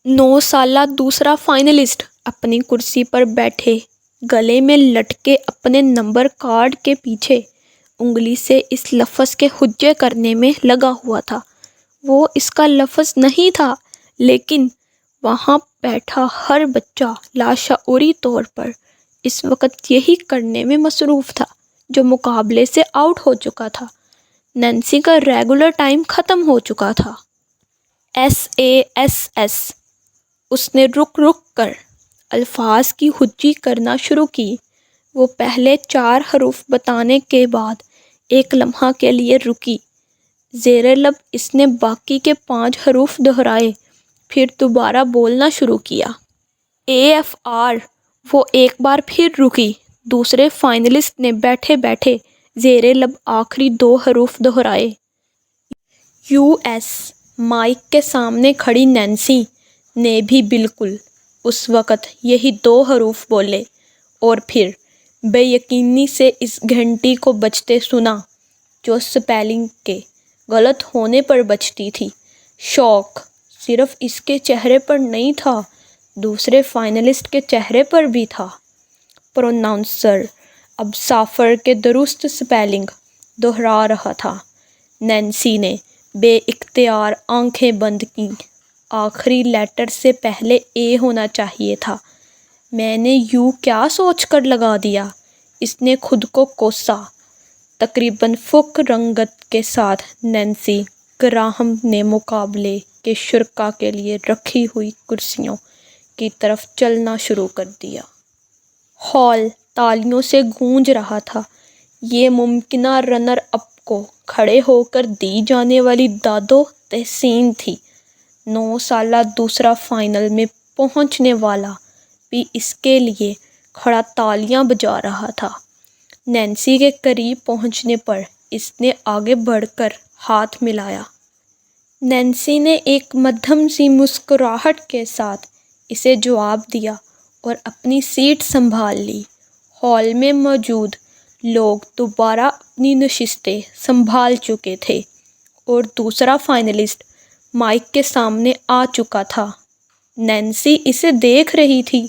9 سالہ دوسرا فائنلسٹ اپنی کرسی پر بیٹھے گلے میں لٹکے اپنے نمبر کارڈ کے پیچھے انگلی سے اس لفظ کے حجے کرنے میں لگا ہوا تھا۔ وہ اس کا لفظ نہیں تھا، لیکن وہاں بیٹھا ہر بچہ لاشعوری طور پر اس وقت یہی کرنے میں مصروف تھا جو مقابلے سے آؤٹ ہو چکا تھا۔ نینسی کا ریگولر ٹائم ختم ہو چکا تھا۔ SASS اس نے رک کر الفاظ کی حجی کرنا شروع کی۔ وہ پہلے 4 حروف بتانے کے بعد ایک لمحہ کے لیے رکی۔ زیر لب اس نے باقی کے 5 حروف دہرائے، پھر دوبارہ بولنا شروع کیا۔ AFR وہ ایک بار پھر رکی۔ دوسرے فائنلسٹ نے بیٹھے بیٹھے زیر لب آخری 2 حروف دہرائے۔ US مائک کے سامنے کھڑی نینسی نے بھی بالکل اس وقت یہی 2 حروف بولے اور پھر بے یقینی سے اس گھنٹی کو بجتے سنا جو سپیلنگ کے غلط ہونے پر بجتی تھی۔ شوق صرف اس کے چہرے پر نہیں تھا، دوسرے فائنلسٹ کے چہرے پر بھی تھا۔ پروناؤنسر اب سافر کے درست سپیلنگ دہرا رہا تھا۔ نینسی نے بے اختیار آنکھیں بند کیں۔ آخری لیٹر سے پہلے A ہونا چاہیے تھا۔ میں نے U کیا سوچ کر لگا دیا، اس نے خود کو کوسا۔ تقریباً فک رنگت کے ساتھ نینسی گراہم نے مقابلے کے شرکاء کے لیے رکھی ہوئی کرسیوں کی طرف چلنا شروع کر دیا۔ ہال تالیوں سے گونج رہا تھا۔ یہ ممکنہ رنر اپ کو کھڑے ہو کر دی جانے والی داد و تحسین تھی۔ 9 سالہ دوسرا فائنل میں پہنچنے والا بھی اس کے لیے کھڑا تالیاں بجا رہا تھا۔ نینسی کے قریب پہنچنے پر اس نے آگے بڑھ کر ہاتھ ملایا۔ نینسی نے ایک مدھم سی مسکراہٹ کے ساتھ اسے جواب دیا اور اپنی سیٹ سنبھال لی۔ ہال میں موجود لوگ دوبارہ اپنی نشستیں سنبھال چکے تھے اور دوسرا فائنلسٹ مائک کے سامنے آ چکا تھا۔ نینسی اسے دیکھ رہی تھی۔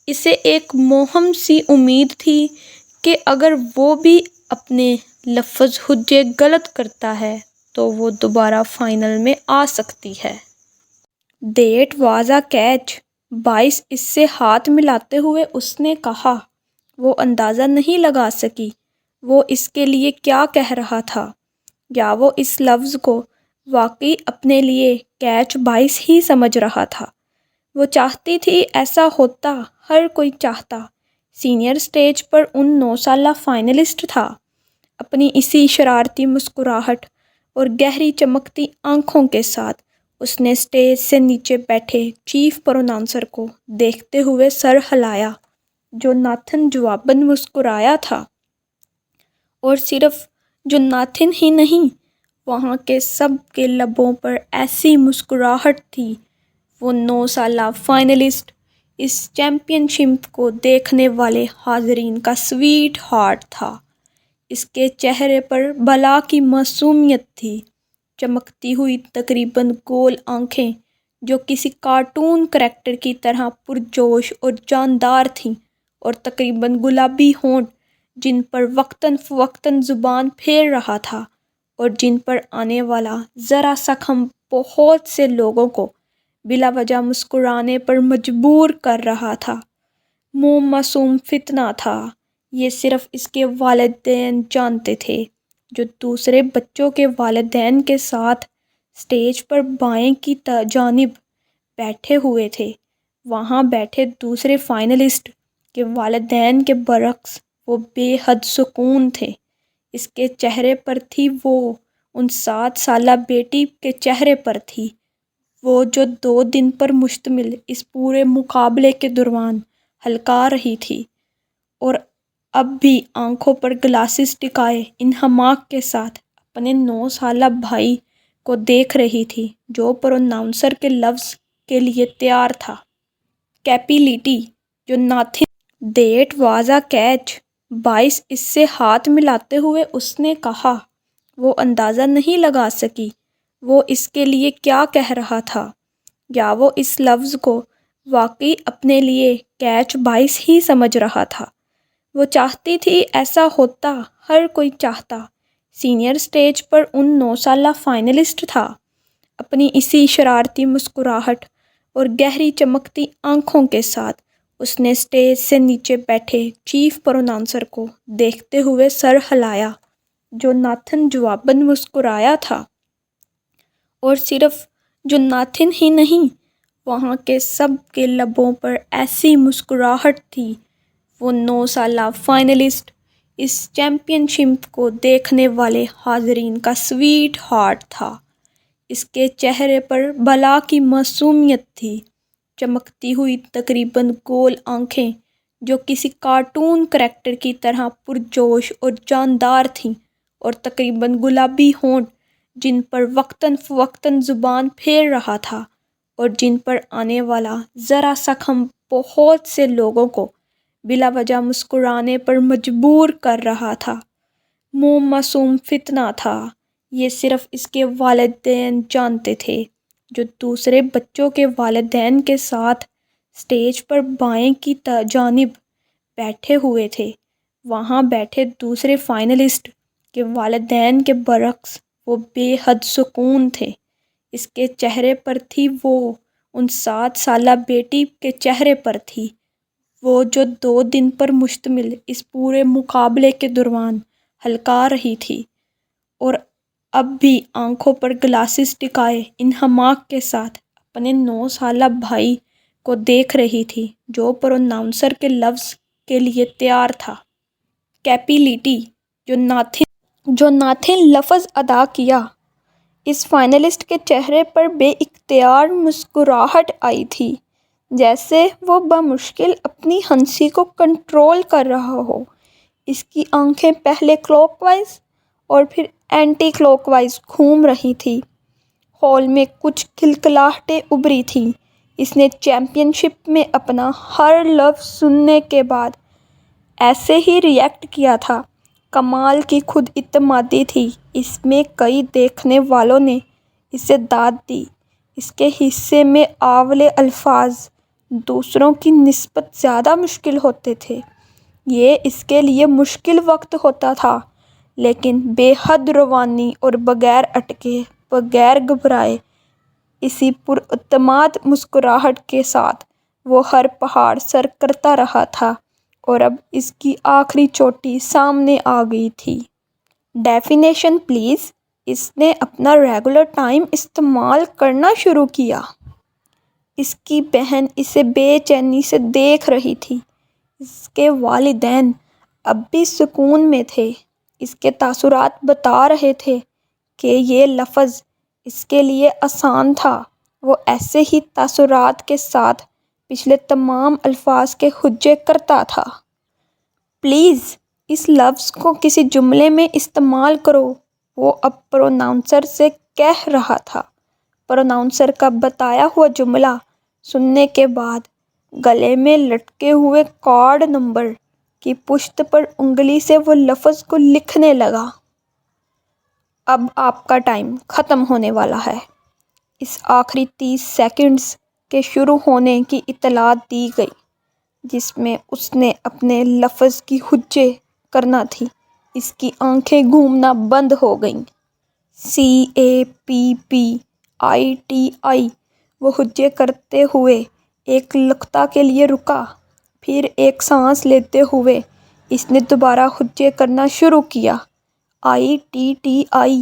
اسے ایک مہم سی امید تھی کہ اگر وہ بھی اپنے لفظ حجے غلط کرتا ہے تو وہ دوبارہ فائنل میں آ سکتی ہے۔ That was a catch, boys اس سے ہاتھ ملاتے ہوئے اس نے کہا۔ وہ اندازہ نہیں لگا سکی وہ اس کے لیے کیا کہہ رہا تھا، یا وہ اس لفظ کو واقعی اپنے لیے کیچ بائس ہی سمجھ رہا تھا۔ وہ چاہتی تھی ایسا ہوتا، ہر کوئی چاہتا۔ سینئر سٹیج پر ان 9 سالہ فائنلسٹ تھا۔ اپنی اسی شرارتی مسکراہٹ اور گہری چمکتی آنکھوں کے ساتھ اس نے سٹیج سے نیچے بیٹھے چیف پروناؤنسر کو دیکھتے ہوئے سر ہلایا، جو ناتھن جواباً مسکرایا تھا۔ اور صرف جو ناتھن ہی نہیں، وہاں کے سب کے لبوں پر ایسی مسکراہٹ تھی۔ وہ 9 سالہ فائنلسٹ اس چیمپئن شپ کو دیکھنے والے حاضرین کا سویٹ ہارٹ تھا۔ اس کے چہرے پر بلا کی معصومیت تھی، چمکتی ہوئی تقریباً گول آنکھیں جو کسی کارٹون کریکٹر کی طرح پرجوش اور جاندار تھیں، اور تقریباً گلابی ہونٹ جن پر وقتاً فوقتاً زبان پھیر رہا تھا اور جن پر آنے والا ذرا سا خم بہت سے لوگوں کو بلا وجہ مسکرانے پر مجبور کر رہا تھا۔ وہ معصوم فتنہ تھا، یہ صرف اس کے والدین جانتے تھے، جو دوسرے بچوں کے والدین کے ساتھ سٹیج پر بائیں کی جانب بیٹھے ہوئے تھے۔ وہاں بیٹھے دوسرے فائنلسٹ کے والدین کے برعکس وہ بے حد سکون تھے۔ اس کے چہرے پر تھی وہ ان 7 سالہ بیٹی کے چہرے پر تھی، وہ جو 2 دن پر مشتمل اس پورے مقابلے کے دوران ہلکا رہی تھی، اور اب بھی آنکھوں پر گلاسز ٹکائے انہماک کے ساتھ اپنے 9 سالہ بھائی کو دیکھ رہی تھی، جو پروناؤنسر کے لفظ کے لیے تیار تھا۔ کیپیلیٹی جو Nathan that was a catch, boys اس سے ہاتھ ملاتے ہوئے اس نے کہا۔ وہ اندازہ نہیں لگا سکی وہ اس کے لیے کیا کہہ رہا تھا، یا وہ اس لفظ کو واقعی اپنے لیے کیچ باعث ہی سمجھ رہا تھا؟ وہ چاہتی تھی ایسا ہوتا، ہر کوئی چاہتا۔ سینئر اسٹیج پر ان 9 سالہ فائنلسٹ تھا۔ اپنی اسی شرارتی مسکراہٹ اور گہری چمکتی آنکھوں کے ساتھ اس نے اسٹیج سے نیچے بیٹھے چیف پروناؤنسر کو دیکھتے ہوئے سر ہلایا، جو ناتھن جواباً مسکرایا تھا۔ اور صرف جو ناتھن ہی نہیں، وہاں کے سب کے لبوں پر ایسی مسکراہٹ تھی۔ وہ 9 سالہ فائنلسٹ اس چیمپئن شپ کو دیکھنے والے حاضرین کا سویٹ ہارٹ تھا۔ اس کے چہرے پر بلا کی معصومیت تھی، چمکتی ہوئی تقریباً گول آنکھیں جو کسی کارٹون کریکٹر کی طرح پرجوش اور جاندار تھیں، اور تقریباً گلابی ہونٹ جن پر وقتاً فوقتاً زبان پھیر رہا تھا، اور جن پر آنے والا ذرا سا خم بہت سے لوگوں کو بلا وجہ مسکرانے پر مجبور کر رہا تھا۔ وہ معصوم فتنہ تھا، یہ صرف اس کے والدین جانتے تھے، جو دوسرے بچوں کے والدین کے ساتھ اسٹیج پر بائیں کی جانب بیٹھے ہوئے تھے۔ وہاں بیٹھے دوسرے فائنلسٹ کے والدین کے برعکس وہ بے حد سکون تھے۔ اس کے چہرے پر تھی وہ ان 7 سالہ بیٹی کے چہرے پر تھی، وہ جو 2 دن پر مشتمل اس پورے مقابلے کے دوران ہلکا رہی تھی، اور اب بھی آنکھوں پر گلاسز ٹکائے انہماک کے ساتھ اپنے 9 سالہ بھائی کو دیکھ رہی تھی، جو پروناؤنسر کے لفظ کے لیے تیار تھا۔ کیپیلیٹی جو ناتھن لفظ ادا کیا۔ اس فائنلسٹ کے چہرے پر بے اختیار مسکراہٹ آئی تھی، جیسے وہ بمشکل اپنی ہنسی کو کنٹرول کر رہا ہو۔ اس کی آنکھیں پہلے کلاک وائز اور پھر اینٹی کلاک وائز گھوم رہی تھیں۔ ہال میں کچھ کھلکھلاہٹیں ابھری تھیں۔ اس نے چیمپئن شپ میں اپنا ہر لفظ سننے کے بعد ایسے ہی ری ایکٹ کیا تھا۔ کمال کی خود اعتمادی تھی اس میں۔ کئی دیکھنے والوں نے اسے داد دی۔ اس کے حصے میں اول الفاظ دوسروں کی نسبت زیادہ مشکل ہوتے تھے۔ یہ اس کے لیے مشکل وقت ہوتا تھا، لیکن بے حد روانی اور بغیر اٹکے، بغیر گھبرائے، اسی پراعتماد مسکراہٹ کے ساتھ وہ ہر پہاڑ سر کرتا رہا تھا، اور اب اس کی آخری چوٹی سامنے آ گئی تھی۔ Definition please. اس نے اپنا ریگولر ٹائم استعمال کرنا شروع کیا۔ اس کی بہن اسے بے چینی سے دیکھ رہی تھی۔ اس کے والدین اب بھی سکون میں تھے۔ اس کے تاثرات بتا رہے تھے کہ یہ لفظ اس کے لیے آسان تھا۔ وہ ایسے ہی تاثرات کے ساتھ پچھلے تمام الفاظ کے حجے کرتا تھا۔ پلیز اس لفظ کو کسی جملے میں استعمال کرو، وہ اب پروناؤنسر سے کہہ رہا تھا۔ پروناؤنسر کا بتایا ہوا جملہ سننے کے بعد گلے میں لٹکے ہوئے کارڈ نمبر کی پشت پر انگلی سے وہ لفظ کو لکھنے لگا۔ اب آپ کا ٹائم ختم ہونے والا ہے۔ اس آخری 30 سیکنڈز کے شروع ہونے کی اطلاع دی گئی، جس میں اس نے اپنے لفظ کی حجے کرنا تھی۔ اس کی آنکھیں گھومنا بند ہو گئیں۔ CAPPITI وہ حجے کرتے ہوئے ایک لقطہ کے لیے رکا، پھر ایک سانس لیتے ہوئے اس نے دوبارہ حجے کرنا شروع کیا۔ ITTI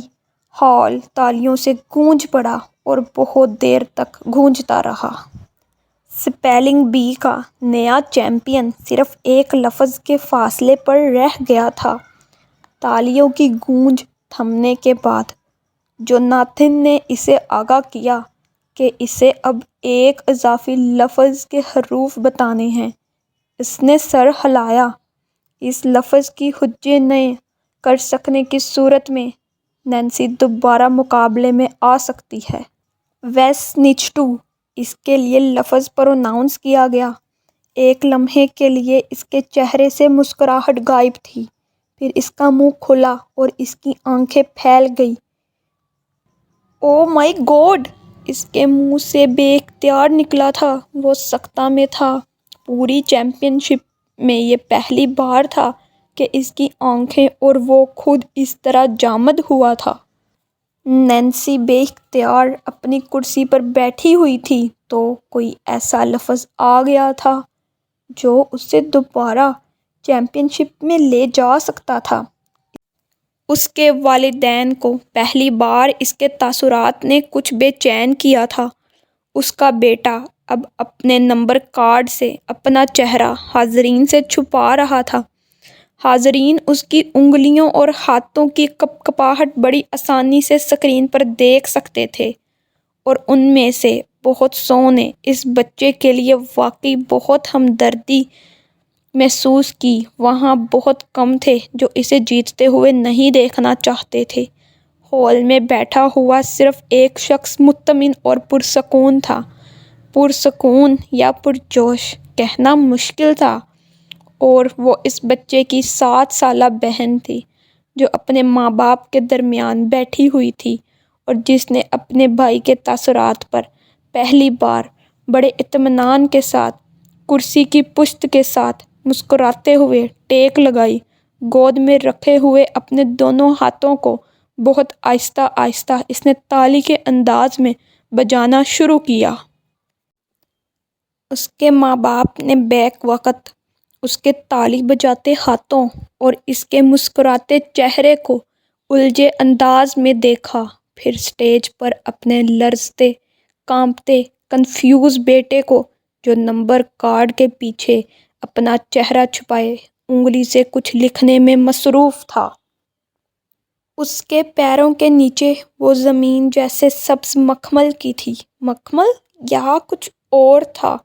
ہال تالیوں سے گونج پڑا اور بہت دیر تک گونجتا رہا۔ اسپیلنگ بی کا نیا چیمپئن صرف ایک لفظ کے فاصلے پر رہ گیا تھا۔ تالیوں کی گونج تھمنے کے بعد جوناتھن نے اسے آگاہ کیا کہ اسے اب ایک اضافی لفظ کے حروف بتانے ہیں۔ اس نے سر ہلایا۔ اس لفظ کی حجے نہ کر سکنے کی صورت میں نینسی دوبارہ مقابلے میں آ سکتی ہے۔ ویس نیچ ٹو اس کے لیے لفظ پروناؤنس کیا گیا۔ ایک لمحے کے لیے اس کے چہرے سے مسکراہٹ غائب تھی، پھر اس کا منہ کھلا اور اس کی آنکھیں پھیل گئیں۔ او مائی گاڈ! اس کے منہ سے بے اختیار نکلا تھا۔ وہ سکتہ میں تھا۔ پوری چیمپئن شپ میں یہ پہلی بار تھا کہ اس کی آنکھیں اور وہ خود اس طرح جامد ہوا تھا۔ نینسی بے اختیار اپنی کرسی پر بیٹھی ہوئی تھی تو کوئی ایسا لفظ آ گیا تھا جو اسے دوبارہ چیمپئن شپ میں لے جا سکتا تھا۔ اس کے والدین کو پہلی بار اس کے تاثرات نے کچھ بے چین کیا تھا۔ اس کا بیٹا اب اپنے نمبر کارڈ سے اپنا چہرہ حاضرین سے چھپا رہا تھا۔ حاضرین اس کی انگلیوں اور ہاتھوں کی کپکپاہٹ بڑی آسانی سے اسکرین پر دیکھ سکتے تھے، اور ان میں سے بہت سو نے اس بچے کے لیے واقعی بہت ہمدردی محسوس کی۔ وہاں بہت کم تھے جو اسے جیتتے ہوئے نہیں دیکھنا چاہتے تھے۔ ہال میں بیٹھا ہوا صرف ایک شخص مطمئن اور پرسکون تھا۔ پرسکون یا پرجوش کہنا مشکل تھا، اور وہ اس بچے کی 7 سالہ بہن تھی جو اپنے ماں باپ کے درمیان بیٹھی ہوئی تھی اور جس نے اپنے بھائی کے تاثرات پر پہلی بار بڑے اطمینان کے ساتھ کرسی کی پشت کے ساتھ مسکراتے ہوئے ٹیک لگائی۔ گود میں رکھے ہوئے اپنے دونوں ہاتھوں کو بہت آہستہ آہستہ اس نے تالی کے انداز میں بجانا شروع کیا۔ اس کے ماں باپ نے بیک وقت اس کے تالی بجاتے ہاتھوں اور اس کے مسکراتے چہرے کو الجھے انداز میں دیکھا، پھر اسٹیج پر اپنے لرزتے، کانپتے، کنفیوز بیٹے کو جو نمبر کارڈ کے پیچھے اپنا چہرہ چھپائے انگلی سے کچھ لکھنے میں مصروف تھا۔ اس کے پیروں کے نیچے وہ زمین جیسے سبز مخمل کی تھی۔ مخمل یا کچھ اور تھا،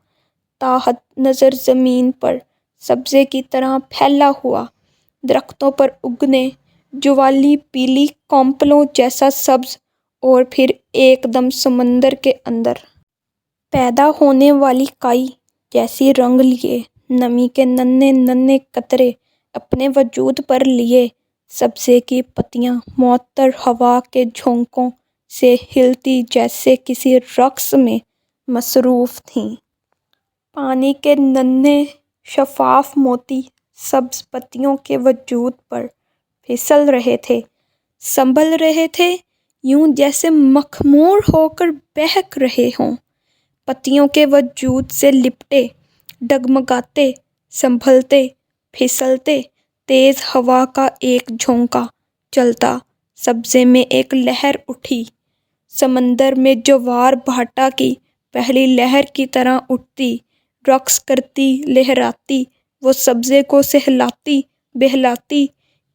تحت نظر زمین پر سبزے کی طرح پھیلا ہوا، درختوں پر اگنے جوالی پیلی کونپلوں جیسا سبز، اور پھر ایک دم سمندر کے اندر پیدا ہونے والی کائی جیسی رنگ لیے، نمی کے ننھے ننھے قطرے اپنے وجود پر لیے۔ سبزے کی پتیاں معطر ہوا کے جھونکوں سے ہلتی جیسے کسی رقص میں مصروف تھیں۔ پانی کے ننھے شفاف موتی سبز پتیوں کے وجود پر پھسل رہے تھے، سنبھل رہے تھے، یوں جیسے مخمور ہو کر بہک رہے ہوں۔ پتیوں کے وجود سے لپٹے، ڈگمگاتے، سنبھلتے، پھسلتے، تیز ہوا کا ایک جھونکا چلتا، سبزے میں ایک لہر اٹھی، سمندر میں جوار بھاٹا کی پہلی لہر کی طرح اٹھتی، رقص کرتی، لہراتی، وہ سبزے کو سہلاتی، بہلاتی،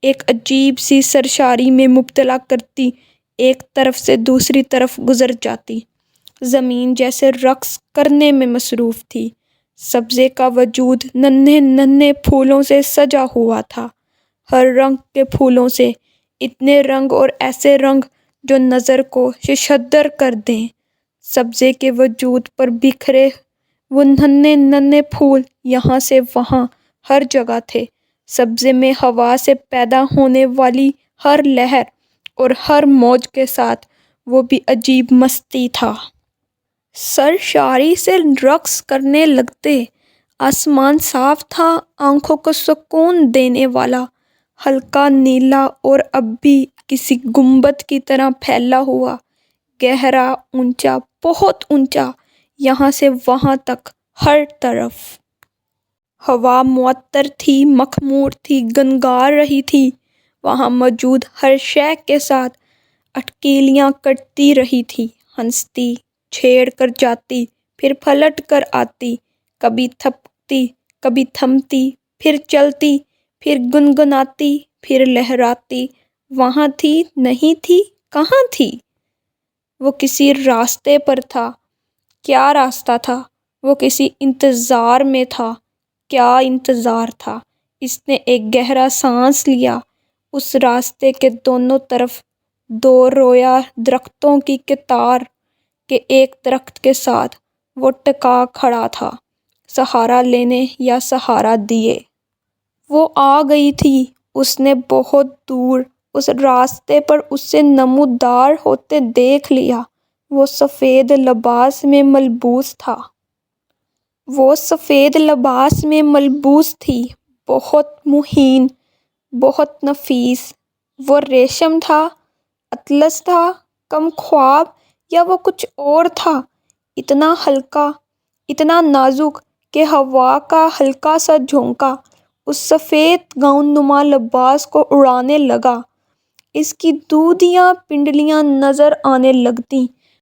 ایک عجیب سی سرشاری میں مبتلا کرتی، ایک طرف سے دوسری طرف گزر جاتی۔ زمین جیسے رقص کرنے میں مصروف تھی۔ سبزے کا وجود ننھے ننھے پھولوں سے سجا ہوا تھا، ہر رنگ کے پھولوں سے، اتنے رنگ اور ایسے رنگ جو نظر کو ششدر کر دیں۔ سبزے کے وجود پر بکھرے وہ ننھے ننھے پھول یہاں سے وہاں ہر جگہ تھے۔ سبزے میں ہوا سے پیدا ہونے والی ہر لہر اور ہر موج کے ساتھ وہ بھی عجیب مستی تھا۔ سرشاری سے رقص کرنے لگتے۔ آسمان صاف تھا، آنکھوں کو سکون دینے والا، ہلکا نیلا اور اب بھی کسی گنبد کی طرح پھیلا ہوا، گہرا، اونچا، بہت اونچا، یہاں سے وہاں تک، ہر طرف۔ ہوا معطر تھی، مخمور تھی، گنگار رہی تھی۔ وہاں موجود ہر شے کے ساتھ اٹکیلیاں کٹتی رہی تھی، ہنستی، چھیڑ کر جاتی، پھر پلٹ کر آتی، کبھی تھپکتی، کبھی تھمتی، پھر چلتی، پھر گنگناتی، پھر لہراتی۔ وہاں تھی، نہیں تھی، کہاں تھی؟ وہ کسی راستے پر تھا۔ کیا راستہ تھا؟ وہ کسی انتظار میں تھا۔ کیا انتظار تھا؟ اس نے ایک گہرا سانس لیا۔ اس راستے کے دونوں طرف دو رویا درختوں کی قطار کے ایک درخت کے ساتھ وہ ٹکا کھڑا تھا، سہارا لینے یا سہارا دیے۔ وہ آ گئی تھی۔ اس نے بہت دور اس راستے پر اسے نمودار ہوتے دیکھ لیا۔ وہ سفید لباس میں ملبوس تھا۔ وہ سفید لباس میں ملبوس تھی، بہت مہین، بہت نفیس۔ وہ ریشم تھا، اطلس تھا، کم خواب، یا وہ کچھ اور تھا؟ اتنا ہلکا، اتنا نازک کہ ہوا کا ہلکا سا جھونکا اس سفید گاؤن نما لباس کو اڑانے لگا۔ اس کی دودھیاں پنڈلیاں نظر آنے لگتیں،